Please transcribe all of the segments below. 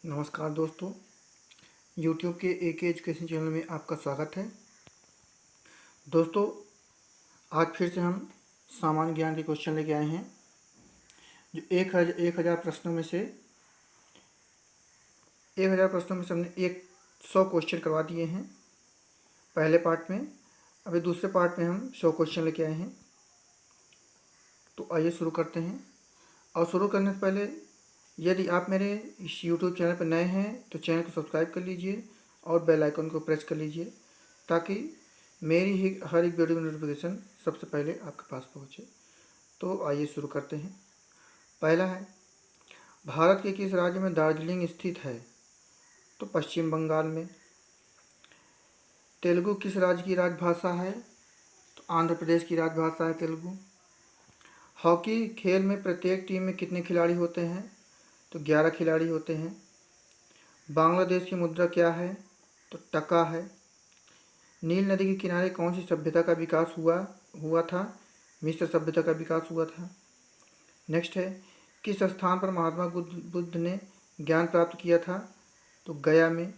नमस्कार दोस्तों, YouTube के AK एजुकेशन चैनल में आपका स्वागत है। दोस्तों, आज फिर से हम सामान्य ज्ञान के क्वेश्चन लेके आए हैं जो एक हज़ार प्रश्नों में से 1000 प्रश्नों में से हमने 100 क्वेश्चन करवा दिए हैं पहले पार्ट में। अभी दूसरे पार्ट में हम 100 क्वेश्चन लेके आए हैं। तो आइए शुरू करते हैं। और शुरू करने से पहले यदि आप मेरे इस YouTube चैनल पर नए हैं तो चैनल को सब्सक्राइब कर लीजिए और बेल आइकन को प्रेस कर लीजिए ताकि मेरी ही हर एक वीडियो की नोटिफिकेशन सबसे पहले आपके पास पहुंचे। तो आइए शुरू करते हैं। पहला है, भारत के किस राज्य में दार्जिलिंग स्थित है? तो पश्चिम बंगाल में। तेलुगु किस राज्य की राजभाषा है? तो आंध्र प्रदेश की राजभाषा है तेलुगु। हॉकी खेल में प्रत्येक टीम में कितने खिलाड़ी होते हैं? तो 11 खिलाड़ी होते हैं। बांग्लादेश की मुद्रा क्या है? तो टका है। नील नदी के किनारे कौन सी सभ्यता का विकास हुआ था? मिस्र सभ्यता का विकास हुआ था। नेक्स्ट है, किस स्थान पर महात्मा बुद्ध ने ज्ञान प्राप्त किया था? तो गया में।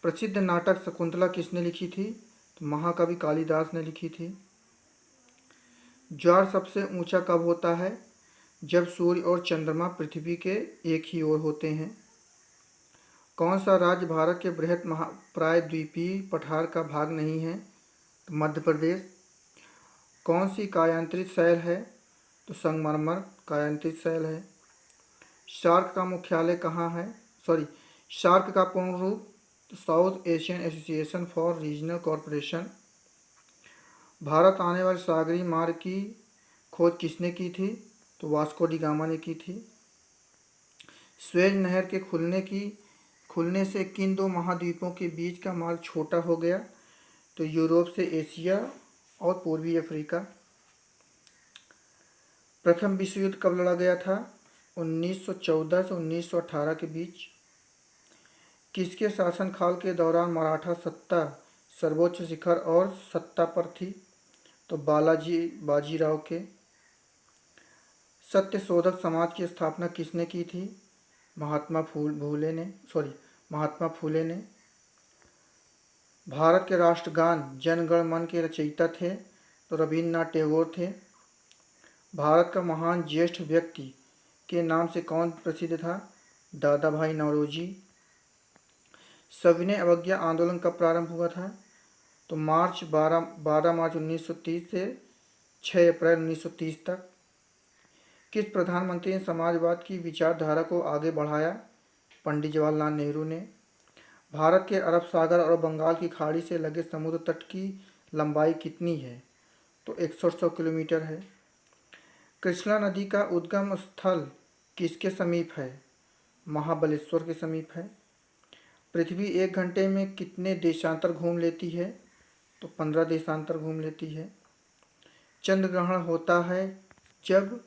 प्रसिद्ध नाटक शकुंतला किसने लिखी थी? तो महाकवि कालिदास ने लिखी थी। ज्वार सबसे ऊंचा कब होता है? जब सूर्य और चंद्रमा पृथ्वी के एक ही ओर होते हैं। कौन सा राज्य भारत के बृहत प्रायद्वीपीय पठार का भाग नहीं है? तो मध्य प्रदेश। कौन सी कायांतरित शैल है? तो संगमरमर कायांतरित शैल है। सार्क का मुख्यालय कहाँ है? सार्क का पूर्ण रूप तो south Asian association for regional corporation. Bharat आने वाले सागरीय मार्ग की खोज किसने की थी? तो वास्को डी गामा ने की थी। स्वेज नहर के खुलने से किन दो महाद्वीपों के बीच का मार्ग छोटा हो गया? तो यूरोप से एशिया और पूर्वी अफ्रीका। प्रथम विश्व युद्ध कब लड़ा गया था? 1914 से 1918 के बीच। किसके शासनकाल के दौरान मराठा सत्ता सर्वोच्च शिखर और सत्ता पर थी? तो बाजीराव के। सत्यशोधक समाज की स्थापना किसने की थी? महात्मा फूले ने। भारत के राष्ट्रगान जन गण मन के रचयिता थे? तो रविन्द्रनाथ टैगोर थे। भारत का महान ज्येष्ठ व्यक्ति के नाम से कौन प्रसिद्ध था? दादा भाई नौरोजी। सविनय अवज्ञा आंदोलन कब प्रारंभ हुआ था? तो 12 मार्च 1930 से 6 अप्रैल 1930 तक। किस प्रधानमंत्री ने समाजवाद की विचारधारा को आगे बढ़ाया? पंडित जवाहरलाल नेहरू ने। भारत के अरब सागर और बंगाल की खाड़ी से लगे समुद्र तट की लंबाई कितनी है? तो 168 किलोमीटर है। कृष्णा नदी का उद्गम स्थल किसके समीप है? महाबलेश्वर के समीप है। पृथ्वी 1 घंटे में कितने देशांतर घूम लेती है? तो 15 देशांतर घूम लेती है। चंद्र ग्रहण होता है जब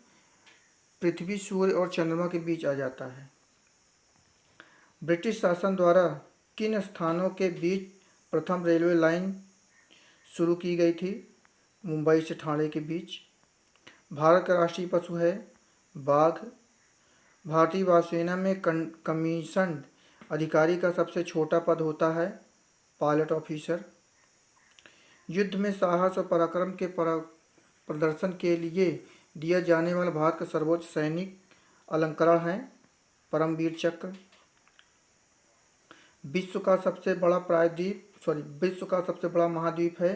पृथ्वी सूर्य और चंद्रमा के बीच आ जाता है। ब्रिटिश शासन द्वारा किन स्थानों के बीच प्रथम रेलवे लाइन शुरू की गई थी? मुंबई से ठाणे के बीच। भारत का राष्ट्रीय पशु है बाघ। भारतीय वायुसेना में कमीशन्ड अधिकारी का सबसे छोटा पद होता है पायलट ऑफिसर। युद्ध में साहस और पराक्रम के प्रदर्शन के लिए दिया जाने वाला भारत का सर्वोच्च सैनिक अलंकरण है परमवीर चक्र। विश्व का सबसे बड़ा महाद्वीप है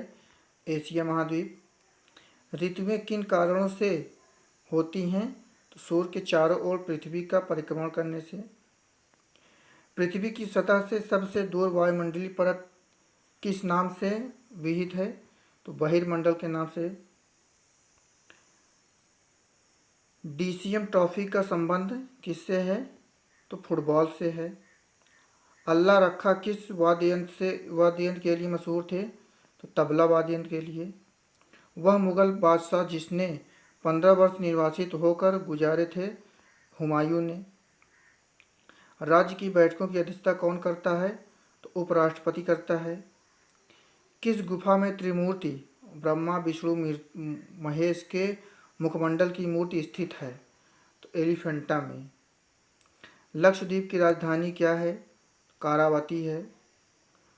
एशिया महाद्वीप। ऋतुएं किन कारणों से होती हैं? तो सूर्य के चारों ओर पृथ्वी का परिक्रमण करने से। पृथ्वी की सतह से सबसे दूर वायुमंडलीय परत किस नाम से विहित है? तो बहिर्मंडल के नाम से। डीसीएम ट्रॉफी का संबंध किससे है? तो फुटबॉल से है। अल्लाह रखा किस वाद्ययंत्र के लिए मशहूर थे? तो तबला वाद्ययंत्र के लिए। वह मुगल बादशाह जिसने 15 वर्ष निर्वासित होकर गुजारे थे हुमायूं ने। राज्य की बैठकों की अध्यक्षता कौन करता है? तो उपराष्ट्रपति करता है। किस गुफा में त्रिमूर्ति ब्रह्मा विष्णु महेश के मुखमंडल की मूर्ति स्थित है? तो एलिफेंटा में। लक्षद्वीप की राजधानी क्या है? कारावती है।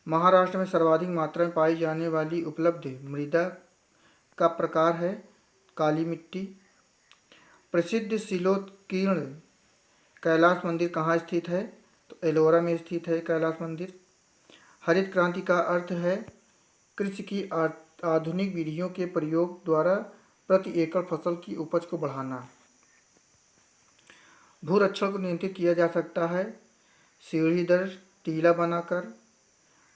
महाराष्ट्र में सर्वाधिक मात्रा में पाई जाने वाली उपलब्ध मृदा का प्रकार है काली मिट्टी। प्रसिद्ध शिलोत्कीर्ण कैलाश मंदिर कहाँ स्थित है? तो एलोरा में स्थित है कैलाश मंदिर। हरित क्रांति का अर्थ है कृषि की आधुनिक विधियों के प्रयोग द्वारा प्रति एकड़ फसल की उपज को बढ़ाना। भूरक्षण को नियंत्रित किया जा सकता है सीढ़ीदर टीला बनाकर,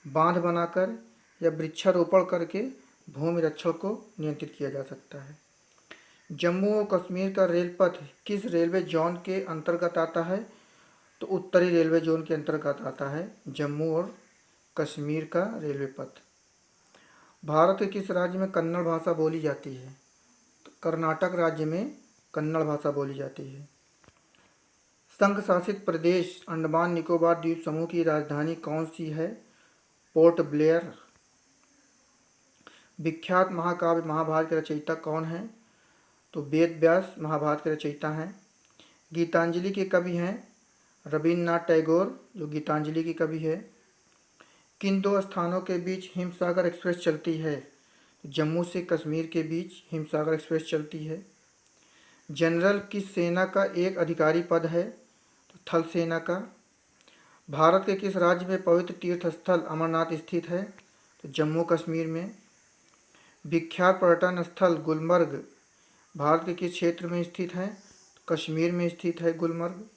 बांध बनाकर या वृक्षारोपण करके भूमि रक्षण को नियंत्रित किया जा सकता है। जम्मू और कश्मीर का रेल पथ किस रेलवे जोन के अंतर्गत आता है? तो उत्तरी रेलवे जोन के अंतर्गत आता है जम्मू और कश्मीर का रेलवे पथ। भारत के किस राज्य में कन्नड़ भाषा बोली जाती है? तो कर्नाटक राज्य में कन्नड़ भाषा बोली जाती है। संघ शासित प्रदेश अंडमान निकोबार द्वीप समूह की राजधानी कौन सी है? Port Blair. विख्यात महाकाव्य महाभारत के रचयिता कौन है? तो वेद व्यास महाभारत के रचयिता हैं। गीतांजलि के कवि हैं रविन्द्रनाथ टैगोर, जो गीतांजलि की कवि है। किन दो स्थानों के बीच हिमसागर एक्सप्रेस चलती है? जम्मू से कश्मीर के बीच हिमसागर एक्सप्रेस चलती है। जनरल किस सेना का एक अधिकारी पद है? तो थल सेना का। भारत के किस राज्य में पवित्र तीर्थ स्थल अमरनाथ स्थित है? तो जम्मू कश्मीर में। विख्यात पर्यटन स्थल गुलमर्ग भारत के किस क्षेत्र में स्थित है? तो कश्मीर में स्थित है गुलमर्ग।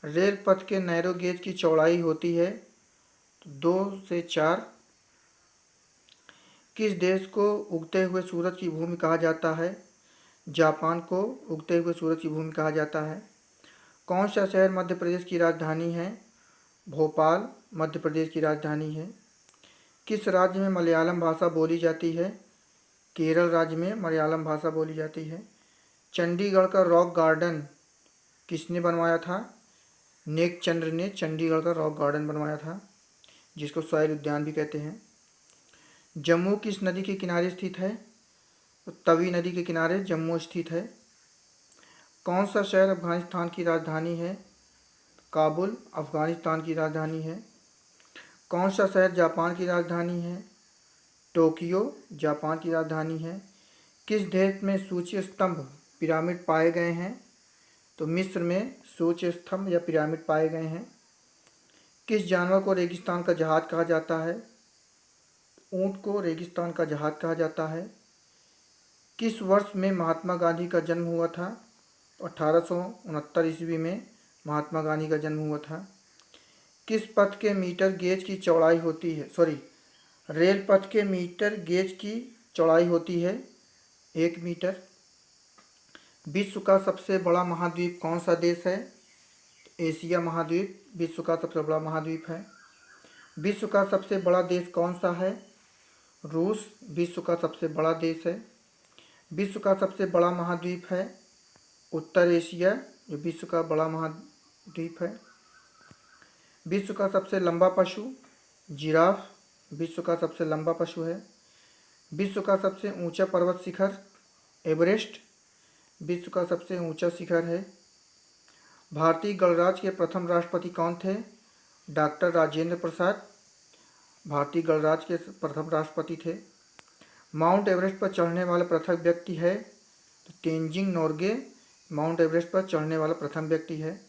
रेल पथ के नैरो गेज की चौड़ाई होती है तो 2 से 4। किस देश को उगते हुए सूरज की भूमि कहा जाता है? जापान को उगते हुए सूरज की भूमि कहा जाता है। कौन सा शहर मध्य प्रदेश की राजधानी है? भोपाल मध्य प्रदेश की राजधानी है। किस राज्य में मलयालम भाषा बोली जाती है? केरल राज्य में मलयालम भाषा बोली जाती है। चंडीगढ़ का रॉक गार्डन किसने बनवाया था? नेकचंद्र ने चंडीगढ़ का रॉक गार्डन बनवाया था, जिसको सॉयल उद्यान भी कहते हैं। जम्मू किस नदी के किनारे स्थित है? तो तवी नदी के किनारे जम्मू स्थित है। कौन सा शहर अफगानिस्तान की राजधानी है? काबुल अफगानिस्तान की राजधानी है। कौन सा शहर जापान की राजधानी है? टोक्यो जापान की राजधानी है। किस देश में सूच्य स्तंभ पिरामिड पाए गए हैं? तो मिस्र में सूच्य स्तंभ या पिरामिड पाए गए हैं। किस जानवर को रेगिस्तान का जहाज कहा जाता है? ऊंट को रेगिस्तान का जहाज कहा जाता है। किस वर्ष में महात्मा गांधी का जन्म हुआ था? 1869 ईस्वी में महात्मा गांधी का जन्म हुआ था। किस पथ के मीटर गेज की चौड़ाई होती है? रेल पथ के मीटर गेज की चौड़ाई होती है 1 मीटर। विश्व का सबसे बड़ा महाद्वीप कौन सा देश है? एशिया महाद्वीप विश्व का सबसे बड़ा महाद्वीप है। विश्व का सबसे बड़ा देश कौन सा है? रूस विश्व का सबसे बड़ा देश है। विश्व का सबसे बड़ा महाद्वीप है उत्तर एशिया, जो विश्व का बड़ा महाद्वीप है। विश्व का सबसे लंबा पशु जिराफ विश्व का सबसे लंबा पशु है। विश्व का सबसे ऊंचा पर्वत शिखर एवरेस्ट विश्व का सबसे ऊंचा शिखर है। भारतीय गणराज्य के प्रथम राष्ट्रपति कौन थे? डॉक्टर राजेंद्र प्रसाद भारतीय गणराज्य के प्रथम राष्ट्रपति थे। माउंट एवरेस्ट पर चढ़ने वाला प्रथम व्यक्ति है तो तेंजिंग नोर्गे माउंट एवरेस्ट पर चढ़ने वाला प्रथम व्यक्ति है।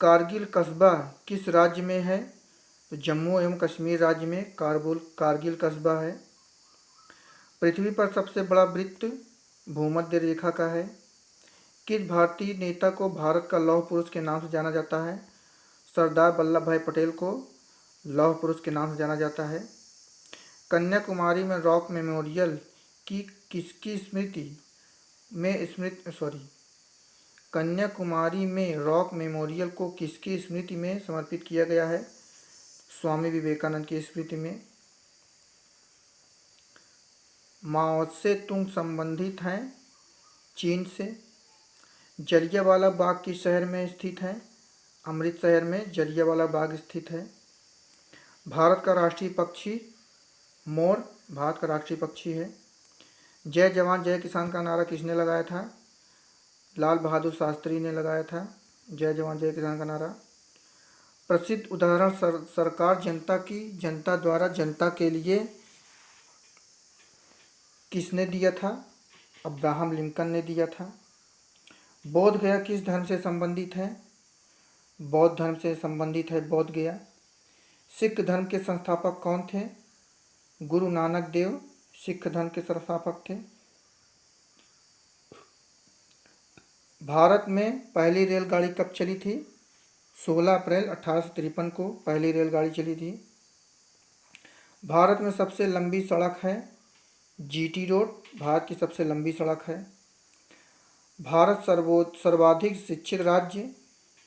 कारगिल कस्बा किस राज्य में है? तो जम्मू एवं कश्मीर राज्य में कारगिल कस्बा है। पृथ्वी पर सबसे बड़ा वृत्त भूमध्य रेखा का है। किस भारतीय नेता को भारत का लौह पुरुष के नाम से जाना जाता है? सरदार वल्लभ भाई पटेल को लौह पुरुष के नाम से जाना जाता है। कन्याकुमारी में रॉक मेमोरियल की किसकी स्मृति में कन्याकुमारी में रॉक मेमोरियल को किसकी स्मृति में समर्पित किया गया है? स्वामी विवेकानंद की स्मृति में। माओ से तुंग संबंधित हैं चीन से। जलियांवाला बाग किस शहर में स्थित है? अमृत शहर में जलियांवाला बाग स्थित है। भारत का राष्ट्रीय पक्षी मोर भारत का राष्ट्रीय पक्षी है। जय जवान जय किसान का नारा किसने लगाया था? लाल बहादुर शास्त्री ने लगाया था। जय जवान जय किसान का नारा। प्रसिद्ध उदाहरण सरकार जनता की, जनता द्वारा जनता के लिए किसने दिया था? अब्राहम लिंकन ने दिया था। बोध गया किस धर्म से संबंधित है? बौद्ध धर्म से संबंधित है बोध गया। सिख धर्म के संस्थापक कौन थे? गुरु नानक देव सिख धर्म के संस्थापक थे। भारत में पहली रेलगाड़ी कब चली थी? 16 अप्रैल 1853 को पहली रेलगाड़ी चली थी। भारत में सबसे लंबी सड़क है जीटी रोड, भारत की सबसे लंबी सड़क है। भारत सर्वाधिक शिक्षित राज्य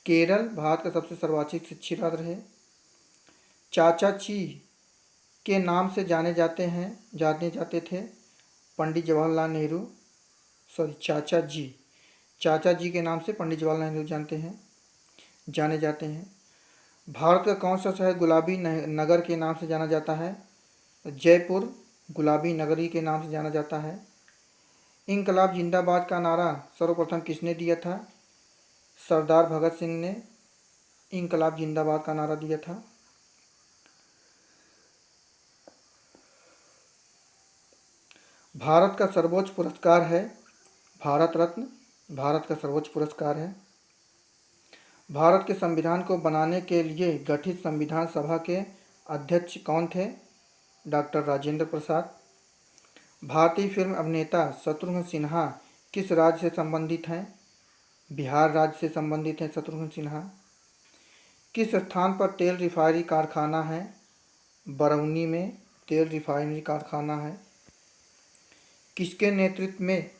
केरल, भारत का सबसे सर्वाधिक शिक्षित राज्य है। चाचा जी के नाम से जाने जाते थे पंडित जवाहरलाल नेहरू, चाचा जी के नाम से पंडित जवाहरलाल नेहरू जाने जाते हैं। भारत का कौन सा शहर गुलाबी नगर के नाम से जाना जाता है? जयपुर गुलाबी नगरी के नाम से जाना जाता है। इंकलाब जिंदाबाद का नारा सर्वप्रथम किसने दिया था? सरदार भगत सिंह ने इंकलाब जिंदाबाद का नारा दिया था। भारत का सर्वोच्च पुरस्कार है भारत रत्न, भारत का सर्वोच्च पुरस्कार है। भारत के संविधान को बनाने के लिए गठित संविधान सभा के अध्यक्ष कौन थे? डॉक्टर राजेंद्र प्रसाद। भारतीय फिल्म अभिनेता शत्रुघ्न सिन्हा किस राज्य से संबंधित हैं? बिहार राज्य से संबंधित हैं शत्रुघ्न सिन्हा। किस स्थान पर तेल रिफाइनरी कारखाना है? बरौनी में तेल रिफाइनरी कारखाना है। किसके नेतृत्व में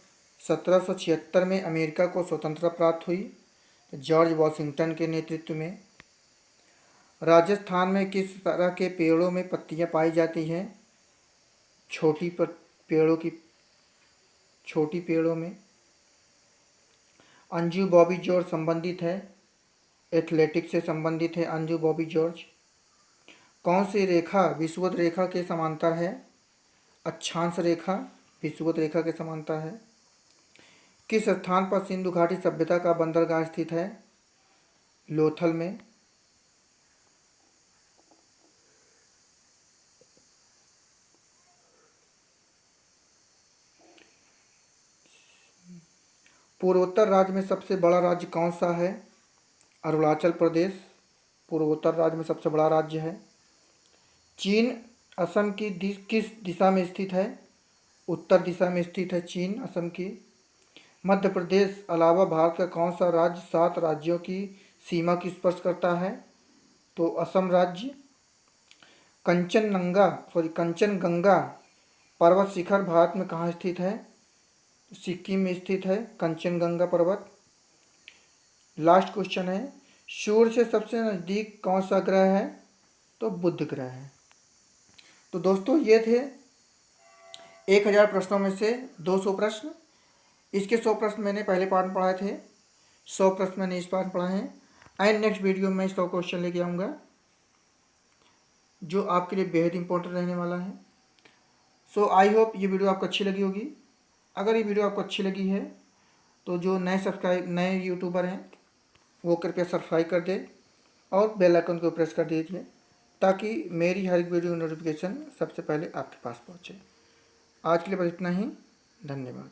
1776 में अमेरिका को स्वतंत्रता प्राप्त हुई? जॉर्ज वॉशिंगटन के नेतृत्व में। राजस्थान में किस तरह के पेड़ों में पत्तियां पाई जाती हैं? छोटी पेड़ों में। अंजू बॉबी जॉर्ज संबंधित है एथलेटिक्स से संबंधित है अंजू बॉबी जॉर्ज। कौन सी रेखा विषुवत रेखा के समांतर है? अक्षांश रेखा विषुवत रेखा के समांतर है। किस स्थान पर सिंधु घाटी सभ्यता का बंदरगाह स्थित है? लोथल में। पूर्वोत्तर राज्य में सबसे बड़ा राज्य कौन सा है? अरुणाचल प्रदेश पूर्वोत्तर राज्य में सबसे बड़ा राज्य है। चीन असम की किस दिशा में स्थित है? उत्तर दिशा में स्थित है चीन असम की। मध्य प्रदेश अलावा भारत का कौन सा राज्य 7 राज्यों की सीमा की स्पर्श करता है? तो असम राज्य। कंचनगंगा पर्वत शिखर भारत में कहाँ स्थित है? सिक्किम में स्थित है कंचनगंगा पर्वत। लास्ट क्वेश्चन है, सूर्य से सबसे नज़दीक कौन सा ग्रह है? तो बुध ग्रह है। तो दोस्तों ये थे 1000 प्रश्नों में से 200 प्रश्न। इसके 100 प्रश्न मैंने पहले पार्ट में पढ़ाए थे, 100 प्रश्न मैंने इस पार्ट में पढ़ा है। एंड नेक्स्ट वीडियो में 100 क्वेश्चन लेके आऊँगा जो आपके लिए बेहद इंपॉर्टेंट रहने वाला है। सो आई होप ये वीडियो आपको अच्छी लगी होगी। अगर ये वीडियो आपको अच्छी लगी है तो जो नए यूट्यूबर हैं वो कृपया सब्सक्राइब कर दे और बेल आइकन को प्रेस कर दीजिए ताकि मेरी हर एक वीडियो नोटिफिकेशन सबसे पहले आपके पास पहुँचे। आज के लिए बस इतना ही, धन्यवाद।